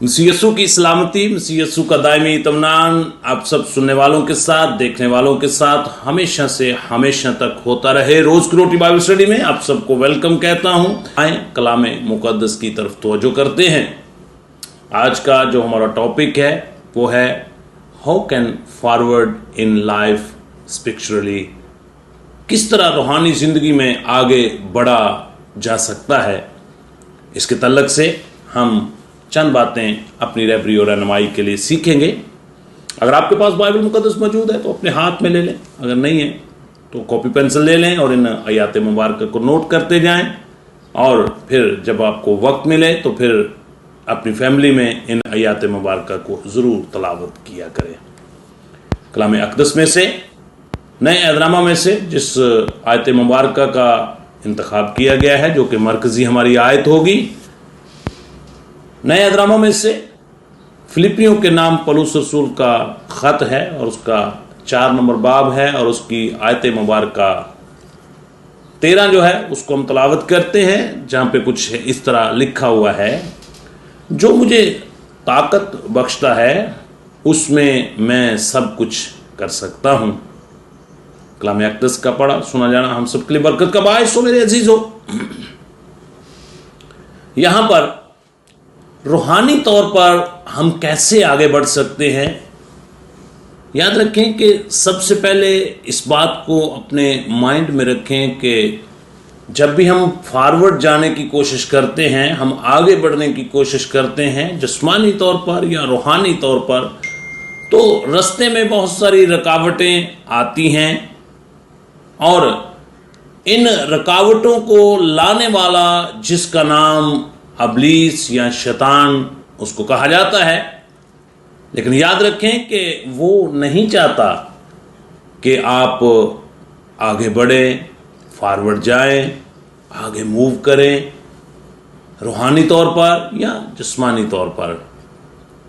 मसीह यीशु की सलामती, मसीह यीशु का दायमी इत्मीनान आप सब सुनने वालों के साथ, देखने वालों के साथ हमेशा से हमेशा तक होता रहे। रोज की रोटी बाइबल स्टडी में आप सबको वेलकम कहता हूं। आए कलामे मुकद्दस की तरफ तवज्जो करते हैं। आज का जो हमारा टॉपिक है वो है how can forward in life spiritually. किस तरह रूहानी जिंदगी में आगे बढ़ा जा सकता है। इसके तल्लक से हम चंद बातें अपनी रहबरी और रहनुमाई के लिए सीखेंगे। अगर आपके पास बाइबल मुकद्दस मौजूद है तो अपने हाथ में ले लें, अगर नहीं है तो कॉपी पेंसिल ले लें और इन आयात मुबारक को नोट करते जाएं। और फिर जब आपको वक्त मिले तो फिर अपनी फैमिली में इन आयात मुबारक को ज़रूर तलावत किया करें। कलाम अक़दस में से, नए ऐदनामा में से जिस आयत मुबारक का इंतखाब किया गया है, जो कि मरकज़ी हमारी आयत होगी, नए ऐदनामा में से फिलिपियों के नाम पौलुस रसूल का ख़त है और उसका 4 नंबर बाब है और उसकी आयत मुबारक 13 जो है उसको हम तलावत करते हैं, जहाँ पे कुछ इस तरह लिखा हुआ है, जो मुझे ताकत बख्शता है उसमें मैं सब कुछ कर सकता हूँ। कलाम अक़दस का पढ़ा सुना जाना हम सबके लिए बरकत का बायस हो। मेरे अजीज़ों, यहाँ पर रूहानी तौर पर हम कैसे आगे बढ़ सकते हैं। याद रखें कि सबसे पहले इस बात को अपने माइंड में रखें कि जब भी हम फॉरवर्ड जाने की कोशिश करते हैं, हम आगे बढ़ने की कोशिश करते हैं जिस्मानी तौर पर या रूहानी तौर पर, तो रास्ते में बहुत सारी रुकावटें आती हैं और इन रुकावटों को लाने वाला जिसका नाम अबलीस या शैतान उसको कहा जाता है। लेकिन याद रखें कि वो नहीं चाहता कि आप आगे बढ़ें, फॉरवर्ड जाएं, आगे मूव करें रूहानी तौर पर या जिस्मानी तौर पर।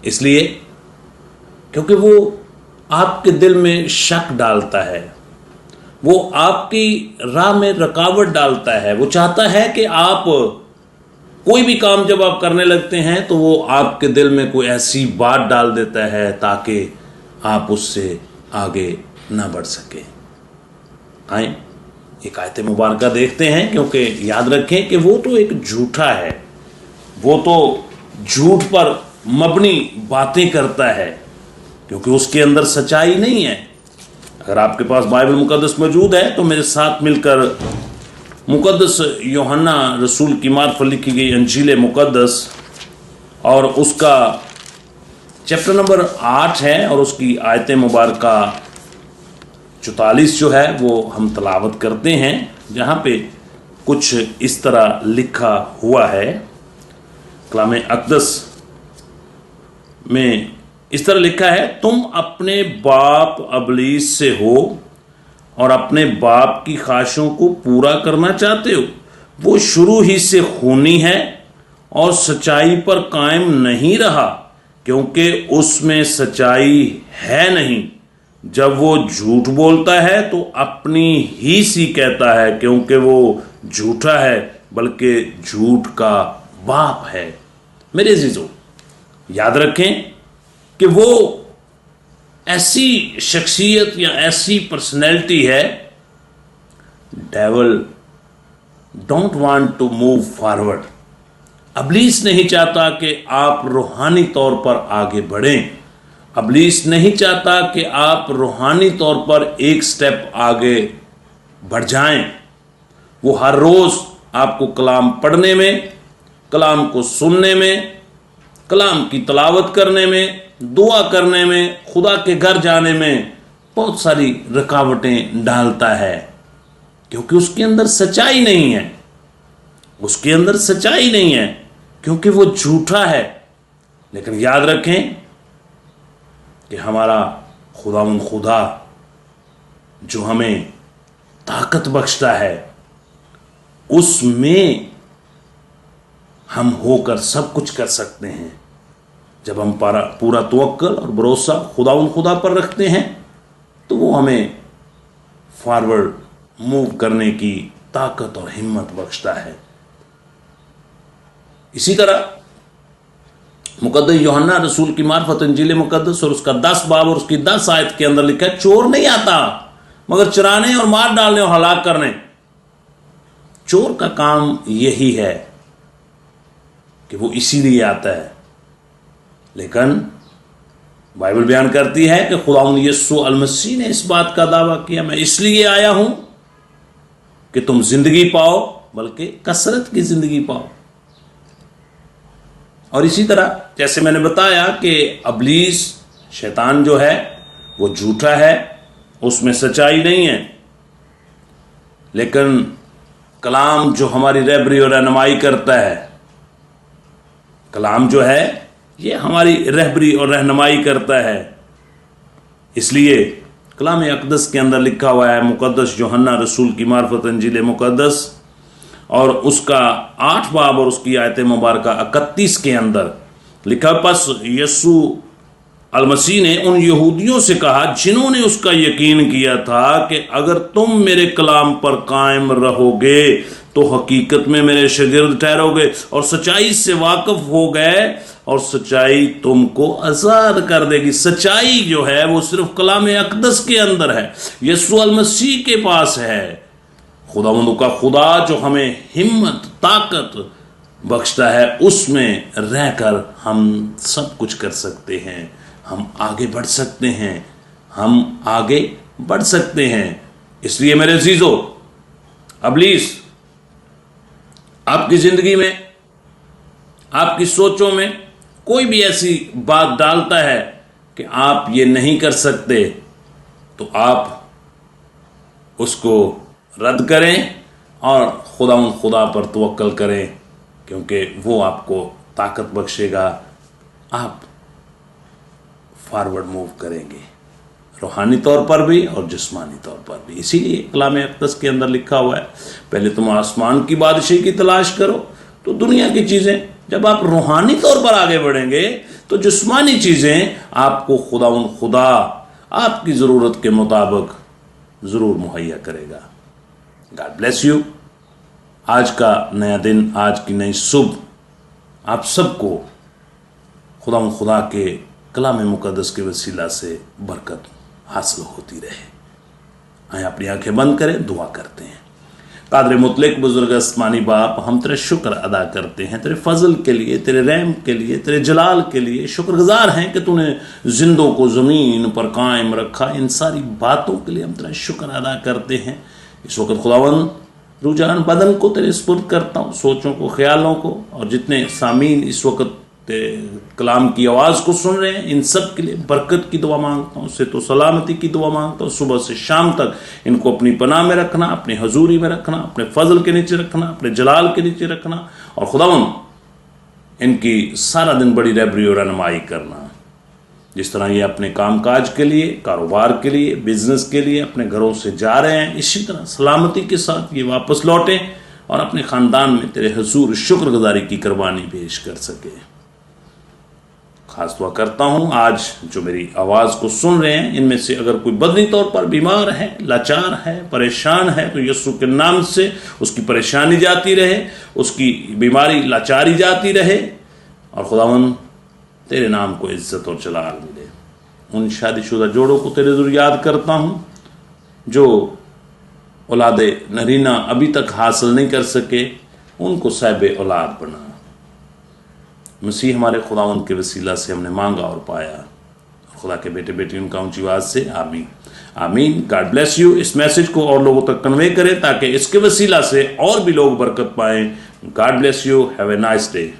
इसलिए क्योंकि वो आपके दिल में शक डालता है, वो आपकी राह में रुकावट डालता है। वो चाहता है कि आप कोई भी काम जब आप करने लगते हैं तो वो आपके दिल में कोई ऐसी बात डाल देता है ताकि आप उससे आगे ना बढ़ सके। आए एक आयत मुबारक देखते हैं, क्योंकि याद रखें कि वो तो एक झूठा है, वो तो झूठ पर मबनी बातें करता है, क्योंकि उसके अंदर सच्चाई नहीं है। अगर आपके पास बाइबल मुकद्दस मौजूद है तो मेरे साथ मिलकर मुकद्दस यूहन्ना रसूल की मार्फत लिखी गई अंजील मुकद्दस और उसका चैप्टर नंबर 8 है और उसकी आयत मुबारक 44 जो है वो हम तलावत करते हैं, जहाँ पे कुछ इस तरह लिखा हुआ है। कलाम अक़दस में इस तरह लिखा है, तुम अपने बाप अबलीस से हो और अपने बाप की ख्वाहिशों को पूरा करना चाहते हो। वो शुरू ही से खूनी है और सच्चाई पर कायम नहीं रहा, क्योंकि उसमें सच्चाई है नहीं। जब वो झूठ बोलता है तो अपनी ही सी कहता है, क्योंकि वो झूठा है, बल्कि झूठ का बाप है। मेरे अजीजों, याद रखें कि वो ऐसी शख्सियत या ऐसी पर्सनैलिटी है, devil don't want to move forward. अबलीस नहीं चाहता कि आप रूहानी तौर पर आगे बढ़ें। अबलीस नहीं चाहता कि आप रूहानी तौर पर एक स्टेप आगे बढ़ जाएं। वो हर रोज़ आपको कलाम पढ़ने में, कलाम को सुनने में, कलाम की तलावत करने में, दुआ करने में, खुदा के घर जाने में बहुत सारी रुकावटें डालता है, क्योंकि उसके अंदर सच्चाई नहीं है। उसके अंदर सच्चाई नहीं है क्योंकि वो झूठा है। लेकिन याद रखें कि हमारा खुदा जो हमें ताकत बख्शता है, उसमें हम होकर सब कुछ कर सकते हैं। जब हम पूरा तवक्कुल और भरोसा खुदा पर रखते हैं तो वो हमें फॉरवर्ड मूव करने की ताकत और हिम्मत बख्शता है। इसी तरह मुकद्दस यूहन्ना रसूल की मार्फत इंजील मुकद्दस और उसका 10 बाब और उसकी 10 आयत के अंदर लिखा है, चोर नहीं आता मगर चुराने और मार डालने और हलाक करने। चोर का काम यही है कि वो इसीलिए आता है, लेकिन बाइबल बयान करती है कि खुदावंद यीशु अल मसीह ने इस बात का दावा किया, मैं इसलिए आया हूं कि तुम जिंदगी पाओ, बल्कि कसरत की जिंदगी पाओ। और इसी तरह जैसे मैंने बताया कि अबलीस शैतान जो है वो झूठा है, उसमें सच्चाई नहीं है, लेकिन कलाम जो हमारी रहबरी और रहनुमाई करता है, कलाम जो है ये हमारी रहबरी और रहनुमाई करता है। इसलिए कलाम अक़दस के अंदर लिखा हुआ है, मुकद्दस यूहन्ना रसूल की मार्फत इंजील मुकद्दस और उसका 8 बाब और उसकी आयत मुबारक 31 के अंदर लिखा, बस यीशु अल मसीह ने उन यहूदियों से कहा जिन्होंने उसका यकीन किया था कि अगर तुम मेरे कलाम पर कायम रहोगे तो हकीकत में मेरे शागिर्द ठहरोगे और सच्चाई से वाकिफ हो गए और सच्चाई तुमको आज़ाद कर देगी। सच्चाई जो है वो सिर्फ कलाम अक़दस के अंदर है, यीशु अल मसीह के पास है। खुदावंद का खुदा जो हमें हिम्मत ताकत बख्शता है, उसमें रहकर हम सब कुछ कर सकते हैं, हम आगे बढ़ सकते हैं, हम आगे बढ़ सकते हैं। इसलिए मेरे अजीजों, अबलीस आपकी जिंदगी में, आपकी सोचों में कोई भी ऐसी बात डालता है कि आप ये नहीं कर सकते, तो आप उसको रद्द करें और खुदा पर तवक्कल करें, क्योंकि वो आपको ताकत बख्शेगा, आप फॉरवर्ड मूव करेंगे, रूहानी तौर पर भी और जिस्मानी तौर पर भी। इसीलिए कलाम अक़दस के अंदर लिखा हुआ है, पहले तुम आसमान की बादशाही की तलाश करो तो दुनिया की चीज़ें, जब आप रूहानी तौर पर आगे बढ़ेंगे तो जिस्मानी चीज़ें आपको खुदा आपकी ज़रूरत के मुताबिक ज़रूर मुहैया करेगा। God bless you. आज का नया दिन, आज की नई सुबह आप सबको खुदा के कलाम मुकद्दस के वसीला से बरकत हासिल होती रहे। आए अपनी आंखें बंद करें, दुआ करते हैं। कादर मुतलक बुजुर्ग आसमानी बाप, हम तेरे शुक्र अदा करते हैं, तेरे फजल के लिए, तेरे रहम के लिए, तेरे जलाल के लिए शुक्रगुजार हैं कि तूने जिंदों को ज़मीन पर कायम रखा। इन सारी बातों के लिए हम तेरा शुक्र अदा करते हैं। इस वक्त खुदावंद रुझान बदन को तेरे सुपुर्द करता हूँ, सोचों को, ख्यालों को, और जितने सामीन इस वक्त कलाम की आवाज़ को सुन रहे हैं, इन सब के लिए बरकत की दुआ मांगता हूँ, से तो सलामती की दुआ मांगता हूँ। सुबह से शाम तक इनको अपनी पनाह में रखना, अपनी हजूरी में रखना, अपने फजल के नीचे रखना, अपने जलाल के नीचे रखना, और खुदावंद इनकी सारा दिन बड़ी रहबरी और रहनुमाई करना। जिस तरह ये अपने कामकाज के लिए, कारोबार के लिए, बिजनेस के लिए अपने घरों से जा रहे हैं, इसी तरह सलामती के साथ ये वापस लौटें और अपने ख़ानदान में तेरे हुजूर शुक्रगुजारी की कुर्बानी पेश कर सके। खास दुआ करता हूँ, आज जो मेरी आवाज़ को सुन रहे हैं, इनमें से अगर कोई बदनी तौर पर बीमार है, लाचार है, परेशान है, तो यीशु के नाम से उसकी परेशानी जाती रहे, उसकी बीमारी लाचारी जाती रहे, और खुदावंद तेरे नाम को इज्जत और जलाल मिले। उन शादीशुदा जोड़ों को तेरे ज़रूर याद करता हूँ जो औलाद नरीना अभी तक हासिल नहीं कर सके, उनको साहिब औलाद बना। मसीह हमारे खुदावंद के वसीला से हमने मांगा और पाया, खुदा के बेटे बेटी उनका ऊंची आवाज़ से आमीन आमीन। God bless you. इस मैसेज को और लोगों तक कन्वे करें ताकि इसके वसीला से और भी लोग बरकत पाएं। God bless you. Have a nice day.